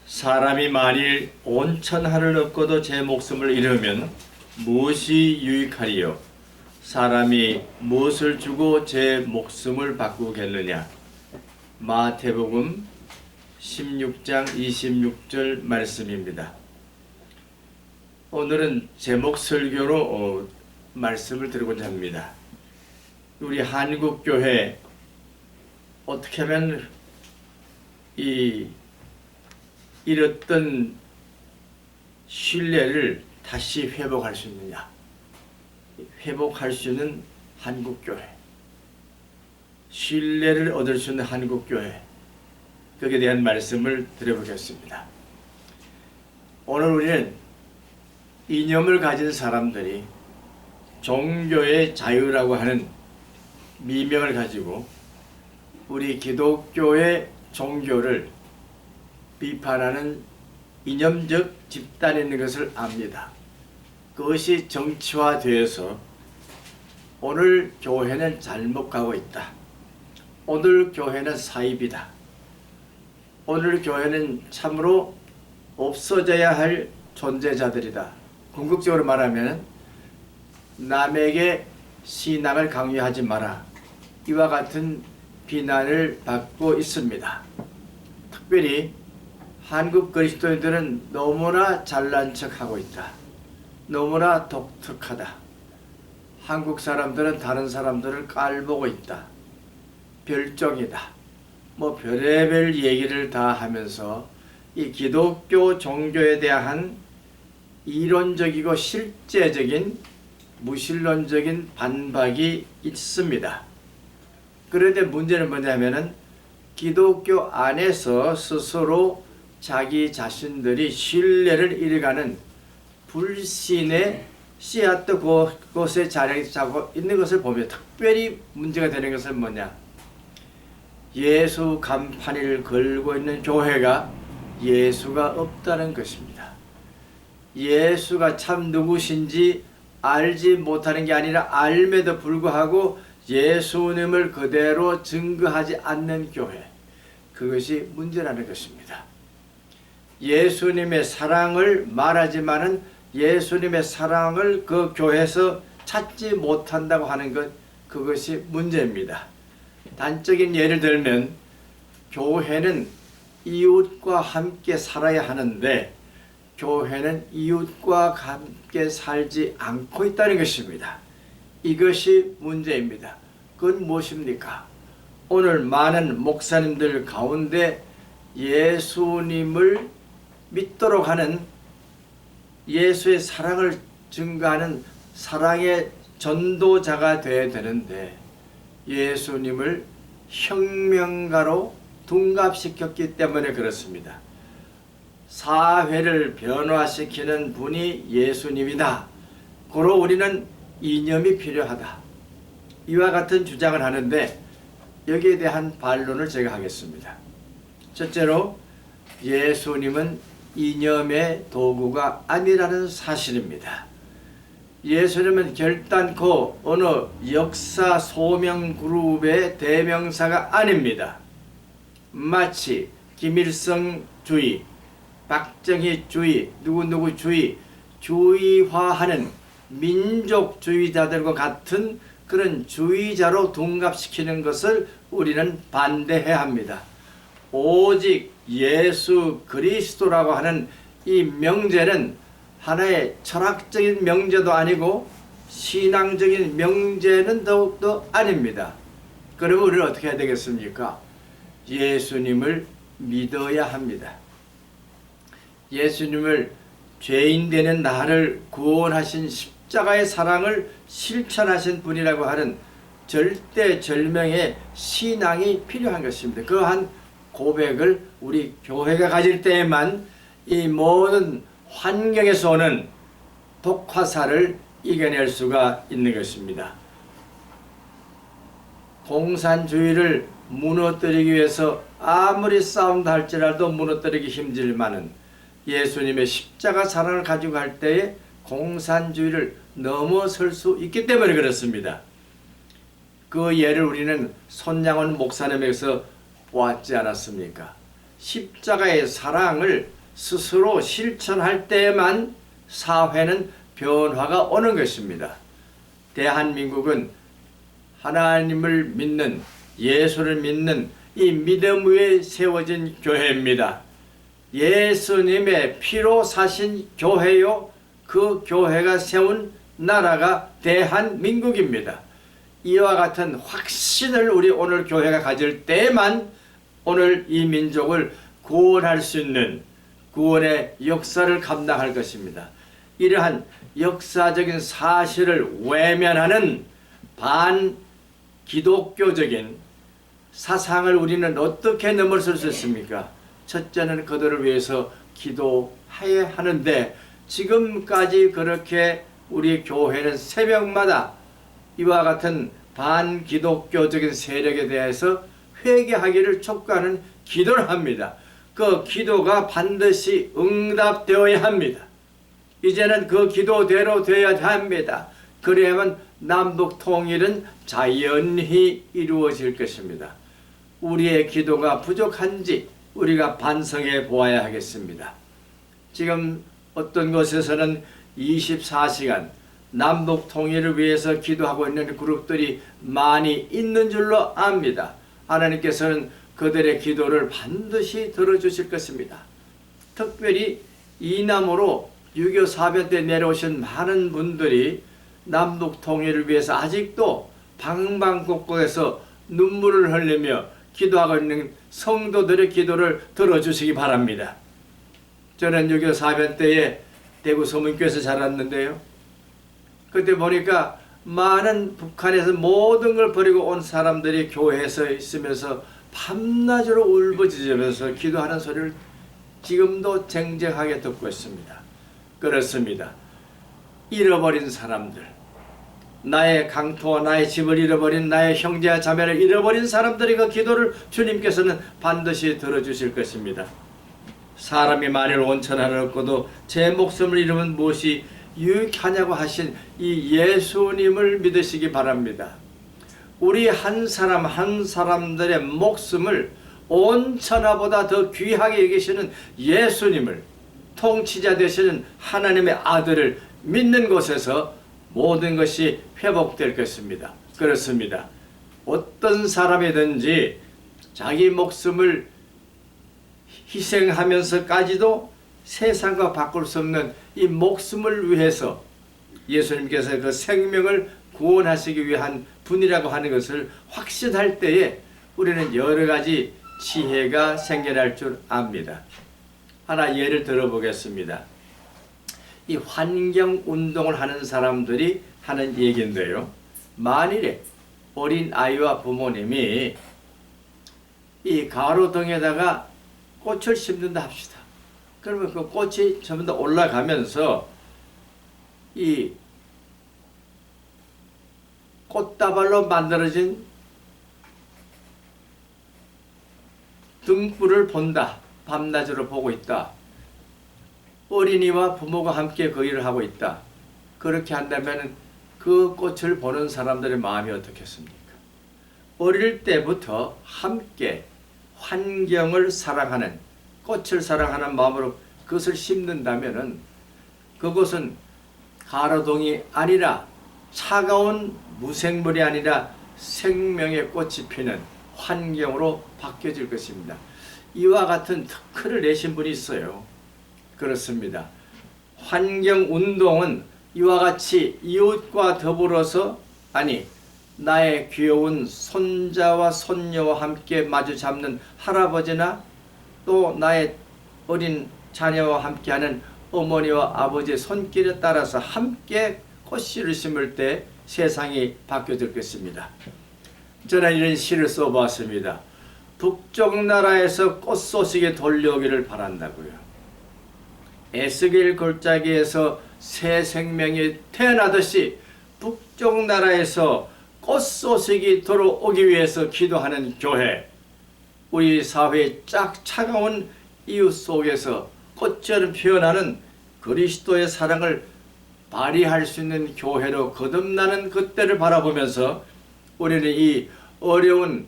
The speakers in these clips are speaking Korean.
사람이 만일 온 천하를 얻고도 제 목숨을 잃으면 무엇이 유익하리요? 사람이 무엇을 주고 제 목숨을 바꾸겠느냐? 마태복음 16장 26절 말씀입니다. 오늘은 제목 설교로 말씀을 드리고자 합니다. 우리 한국교회 어떻게 하면 잃었던 신뢰를 다시 회복할 수 있느냐? 회복할 수 있는 한국교회, 신뢰를 얻을 수 있는 한국교회, 거기에 대한 말씀을 드려보겠습니다. 오늘 우리는 이념을 가진 사람들이 종교의 자유라고 하는 미명을 가지고 우리 기독교의 종교를 비판하는 이념적 집단이 있는 것을 압니다. 그것이 정치화되어서 오늘 교회는 잘못 가고 있다. 오늘 교회는 사입이다. 오늘 교회는 참으로 없어져야 할 존재자들이다. 궁극적으로 말하면 남에게 신앙을 강요하지 마라. 이와 같은 비난을 받고 있습니다. 특별히 한국 그리스도인들은 너무나 잘난 척하고 있다. 너무나 독특하다. 한국 사람들은 다른 사람들을 깔보고 있다. 별종이다. 별의별 얘기를 다 하면서 이 기독교 종교에 대한 이론적이고 실제적인 무신론적인 반박이 있습니다. 그런데 문제는 뭐냐면은 기독교 안에서 스스로 자기 자신들이 신뢰를 잃어가는 불신의 씨앗도 그곳에 자리 잡고 있는 것을 보면 특별히 문제가 되는 것은 뭐냐? 예수 간판을 걸고 있는 교회가 예수가 없다는 것입니다. 예수가 참 누구신지 알지 못하는 게 아니라 알매도 불구하고 예수님을 그대로 증거하지 않는 교회, 그것이 문제라는 것입니다. 예수님의 사랑을 말하지만은 예수님의 사랑을 그 교회에서 찾지 못한다고 하는 것, 그것이 문제입니다. 단적인 예를 들면 교회는 이웃과 함께 살아야 하는데 교회는 이웃과 함께 살지 않고 있다는 것입니다. 이것이 문제입니다. 그건 무엇입니까? 오늘 많은 목사님들 가운데 예수님을 믿도록 하는, 예수의 사랑을 증거하는 사랑의 전도자가 되어야 되는데 예수님을 혁명가로 둔갑시켰기 때문에 그렇습니다. 사회를 변화시키는 분이 예수님이다. 고로 우리는 이념이 필요하다. 이와 같은 주장을 하는데 여기에 대한 반론을 제가 하겠습니다. 첫째로 예수님은 이념의 도구가 아니라는 사실입니다. 예수님은 결단코 어느 역사 소명 그룹의 대명사가 아닙니다. 마치 김일성주의, 박정희주의, 누구누구주의, 주의화하는 민족주의자들과 같은 그런 주의자로 둔갑시키는 것을 우리는 반대해야 합니다. 오직 예수 그리스도라고 하는 이 명제는 하나의 철학적인 명제도 아니고 신앙적인 명제는 더욱더 아닙니다. 그러면 우리는 어떻게 해야 되겠습니까? 예수님을 믿어야 합니다. 예수님을 죄인 되는 나를 구원하신 십자가의 사랑을 실천하신 분이라고 하는 절대절명의 신앙이 필요한 것입니다. 그러한 고백을 우리 교회가 가질 때에만 이 모든 환경에서 오는 독화사를 이겨낼 수가 있는 것입니다. 공산주의를 무너뜨리기 위해서 아무리 싸움다 할지라도 무너뜨리기 힘들만은 예수님의 십자가 사랑을 가지고 갈 때에 공산주의를 넘어설 수 있기 때문에 그렇습니다. 그 예를 우리는 손양원 목사님에게서 보았지 않았습니까? 십자가의 사랑을 스스로 실천할 때에만 사회는 변화가 오는 것입니다. 대한민국은 하나님을 믿는, 예수를 믿는 이 믿음 위에 세워진 교회입니다. 예수님의 피로 사신 교회요, 그 교회가 세운 나라가 대한민국입니다. 이와 같은 확신을 우리 오늘 교회가 가질 때만 오늘 이 민족을 구원할 수 있는 구원의 역사를 감당할 것입니다. 이러한 역사적인 사실을 외면하는 반기독교적인 사상을 우리는 어떻게 넘어설 수 있습니까? 첫째는 그들을 위해서 기도해야 하는데, 지금까지 그렇게 우리 교회는 새벽마다 이와 같은 반기독교적인 세력에 대해서 회개하기를 촉구하는 기도를 합니다. 그 기도가 반드시 응답되어야 합니다. 이제는 그 기도대로 되어야 합니다. 그래야만 남북 통일은 자연히 이루어질 것입니다. 우리의 기도가 부족한지 우리가 반성해 보아야 하겠습니다. 지금 어떤 곳에서는 24시간 남북 통일을 위해서 기도하고 있는 그룹들이 많이 있는 줄로 압니다. 하나님께서는 그들의 기도를 반드시 들어주실 것입니다. 특별히 이남으로 6.25 사변 때 내려오신 많은 분들이 남북 통일을 위해서 아직도 방방곡곡에서 눈물을 흘리며 기도하고 있는 성도들의 기도를 들어주시기 바랍니다. 저는 6.25 사변 때에 대구 서문교에서 자랐는데요. 그때 보니까 많은 북한에서 모든 걸 버리고 온 사람들이 교회에서 있으면서 밤낮으로 울부짖으면서 기도하는 소리를 지금도 쟁쟁하게 듣고 있습니다. 그렇습니다. 잃어버린 사람들, 나의 강토와 나의 집을 잃어버린 나의 형제와 자매를 잃어버린 사람들의 그 기도를 주님께서는 반드시 들어주실 것입니다. 사람이 만일 온천 하나 얻고도 제 목숨을 잃으면 무엇이 유익하냐고 하신 이 예수님을 믿으시기 바랍니다. 우리 한 사람 한 사람들의 목숨을 온 천하보다 더 귀하게 여기시는 예수님을, 통치자 되시는 하나님의 아들을 믿는 곳에서 모든 것이 회복될 것입니다. 그렇습니다. 어떤 사람이든지 자기 목숨을 희생하면서까지도 세상과 바꿀 수 없는 이 목숨을 위해서 예수님께서 그 생명을 구원하시기 위한 분이라고 하는 것을 확신할 때에 우리는 여러 가지 지혜가 생겨날 줄 압니다. 하나 예를 들어보겠습니다. 이 환경운동을 하는 사람들이 하는 얘기인데요. 만일에 어린 아이와 부모님이 이 가로등에다가 꽃을 심는다 합시다. 그러면 그 꽃이 전부 다 올라가면서 이 꽃다발로 만들어진 등불을 본다. 밤낮으로 보고 있다. 어린이와 부모가 함께 그 일을 하고 있다. 그렇게 한다면 그 꽃을 보는 사람들의 마음이 어떻겠습니까? 어릴 때부터 함께 환경을 사랑하는, 꽃을 사랑하는 마음으로 그것을 심는다면 그것은 가로등이 아니라 차가운 무생물이 아니라 생명의 꽃이 피는 환경으로 바뀌어질 것입니다. 이와 같은 특허를 내신 분이 있어요. 그렇습니다. 환경운동은 이와 같이 이웃과 더불어서, 아니 나의 귀여운 손자와 손녀와 함께 마주 잡는 할아버지나 또 나의 어린 자녀와 함께하는 어머니와 아버지의 손길에 따라서 함께 꽃씨를 심을 때 세상이 바뀌어질 것입니다. 저는 이런 시를 써보았습니다. 북쪽 나라에서 꽃소식이 돌려오기를 바란다고요. 에스겔 골짜기에서 새 생명이 태어나듯이 북쪽 나라에서 꽃소식이 들어오기 위해서 기도하는 교회, 우리 사회의 차가운 이웃 속에서 꽃처럼 피어나는 그리스도의 사랑을 발휘할 수 있는 교회로 거듭나는 그때를 바라보면서 우리는 이 어려운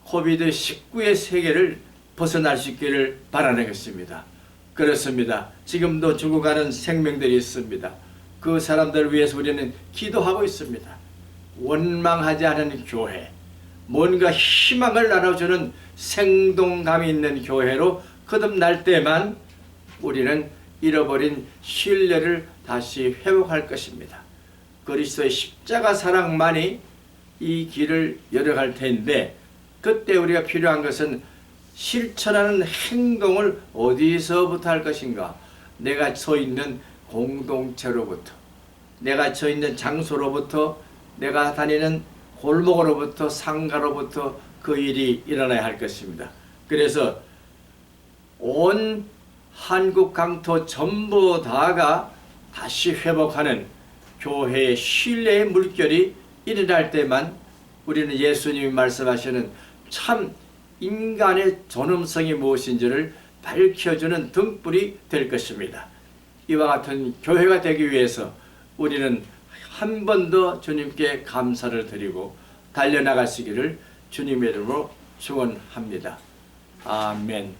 코비드19의 세계를 벗어날 수 있기를 바라는 것입니다. 그렇습니다. 지금도 죽어가는 생명들이 있습니다. 그 사람들을 위해서 우리는 기도하고 있습니다. 원망하지 않은 교회, 뭔가 희망을 나눠주는 생동감이 있는 교회로 거듭날 때만 우리는 잃어버린 신뢰를 다시 회복할 것입니다. 그리스도의 십자가 사랑만이 이 길을 열어갈 텐데, 그때 우리가 필요한 것은 실천하는 행동을 어디서부터 할 것인가? 내가 서 있는 공동체로부터, 내가 서 있는 장소로부터, 내가 다니는 골목으로부터, 상가로부터 그 일이 일어나야 할 것입니다. 그래서 온 한국 강토 전부 다가 다시 회복하는 교회의 신뢰의 물결이 일어날 때만 우리는 예수님이 말씀하시는 참 인간의 존엄성이 무엇인지를 밝혀주는 등불이 될 것입니다. 이와 같은 교회가 되기 위해서 우리는 한 번 더 주님께 감사를 드리고 달려나가시기를 주님의 이름으로 축원합니다. 아멘.